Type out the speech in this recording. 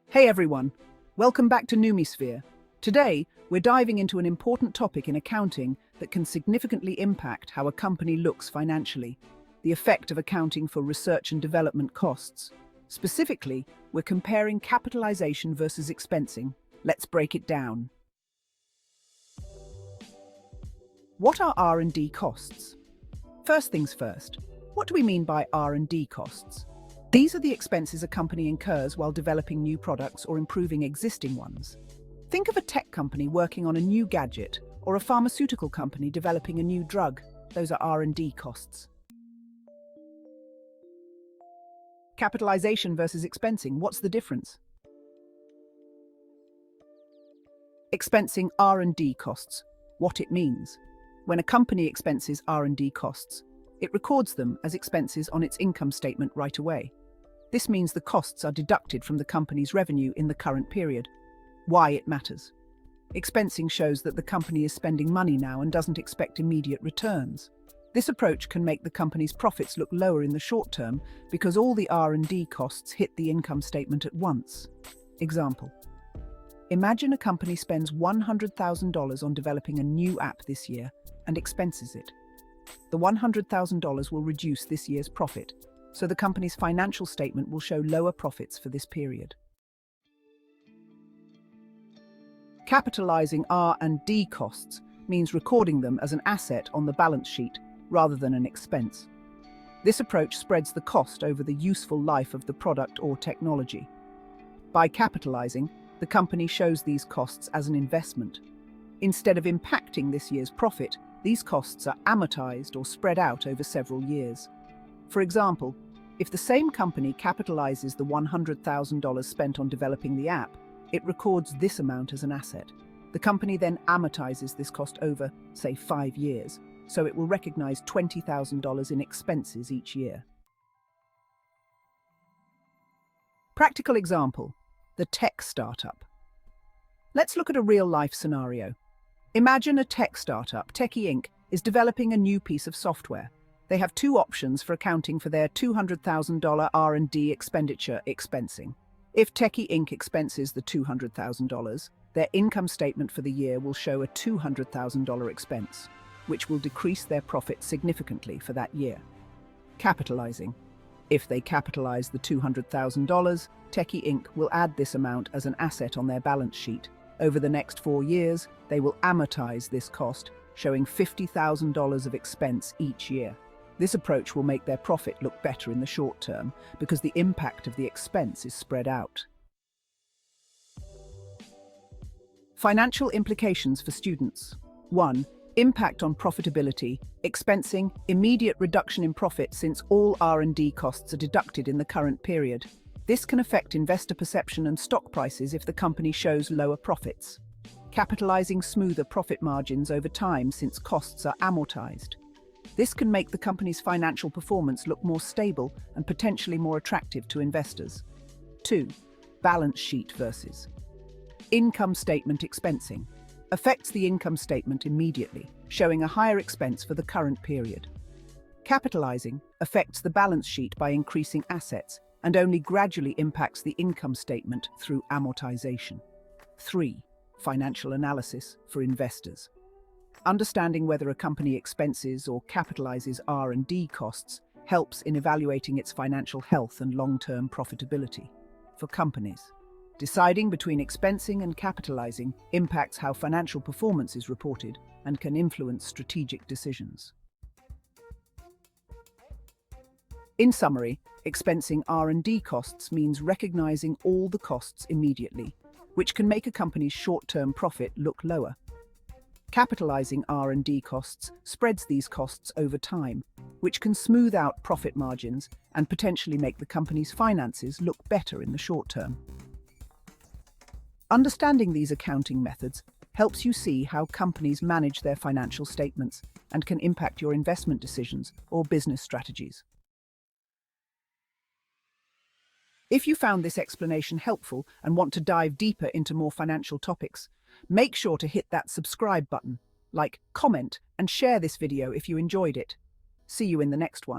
Hey everyone, welcome back to NumiSphere. Today, we're diving into an important topic in accounting that can significantly impact how a company looks financially: the effect of accounting for research and development costs. Specifically, we're comparing capitalization versus expensing. Let's break it down. What are R&D costs? First things first, what do we mean by R&D costs? These are the expenses a company incurs while developing new products or improving existing ones. Think of a tech company working on a new gadget or a pharmaceutical company developing a new drug. Those are R&D costs. Capitalization versus expensing, what's the difference? Expensing R&D costs, what it means. When a company expenses R&D costs, it records them as expenses on its income statement right away. This means the costs are deducted from the company's revenue in the current period. Why it matters. Expensing shows that the company is spending money now and doesn't expect immediate returns. This approach can make the company's profits look lower in the short term because all the R&D costs hit the income statement at once. Example. Imagine a company spends $100,000 on developing a new app this year and expenses it. The $100,000 will reduce this year's profit, so the company's financial statement will show lower profits for this period. Capitalizing R&D costs means recording them as an asset on the balance sheet rather than an expense. This approach spreads the cost over the useful life of the product or technology. By capitalizing, the company shows these costs as an investment. Instead of impacting this year's profit, these costs are amortized or spread out over several years. For example, if the same company capitalizes the $100,000 spent on developing the app, it records this amount as an asset. The company then amortizes this cost over, say, 5 years, so it will recognize $20,000 in expenses each year. Practical example: the tech startup. Let's look at a real-life scenario. Imagine a tech startup, Techie Inc., is developing a new piece of software. They have two options for accounting for their $200,000 R&D expenditure expensing. If Techie Inc. expenses the $200,000, their income statement for the year will show a $200,000 expense, which will decrease their profit significantly for that year. Capitalizing. If they capitalize the $200,000, Techie Inc. will add this amount as an asset on their balance sheet. Over the next 4 years, they will amortize this cost, showing $50,000 of expense each year. This approach will make their profit look better in the short term because the impact of the expense is spread out. Financial implications for students. 1. Impact on profitability. Expensing, immediate reduction in profit since all R&D costs are deducted in the current period. This can affect investor perception and stock prices if the company shows lower profits. Capitalizing smoother profit margins over time since costs are amortized. This can make the company's financial performance look more stable and potentially more attractive to investors. 2. Balance sheet versus income statement expensing. Affects the income statement immediately, showing a higher expense for the current period. Capitalizing affects the balance sheet by increasing assets and only gradually impacts the income statement through amortization. 3. Financial analysis for investors. Understanding whether a company expenses or capitalizes R&D costs helps in evaluating its financial health and long-term profitability. For companies, deciding between expensing and capitalizing impacts how financial performance is reported and can influence strategic decisions. In summary, expensing R&D costs means recognizing all the costs immediately, which can make a company's short-term profit look lower. Capitalizing R&D costs spreads these costs over time, which can smooth out profit margins and potentially make the company's finances look better in the short term. Understanding these accounting methods helps you see how companies manage their financial statements and can impact your investment decisions or business strategies. If you found this explanation helpful and want to dive deeper into more financial topics, make sure to hit that subscribe button, like, comment, and share this video if you enjoyed it. See you in the next one.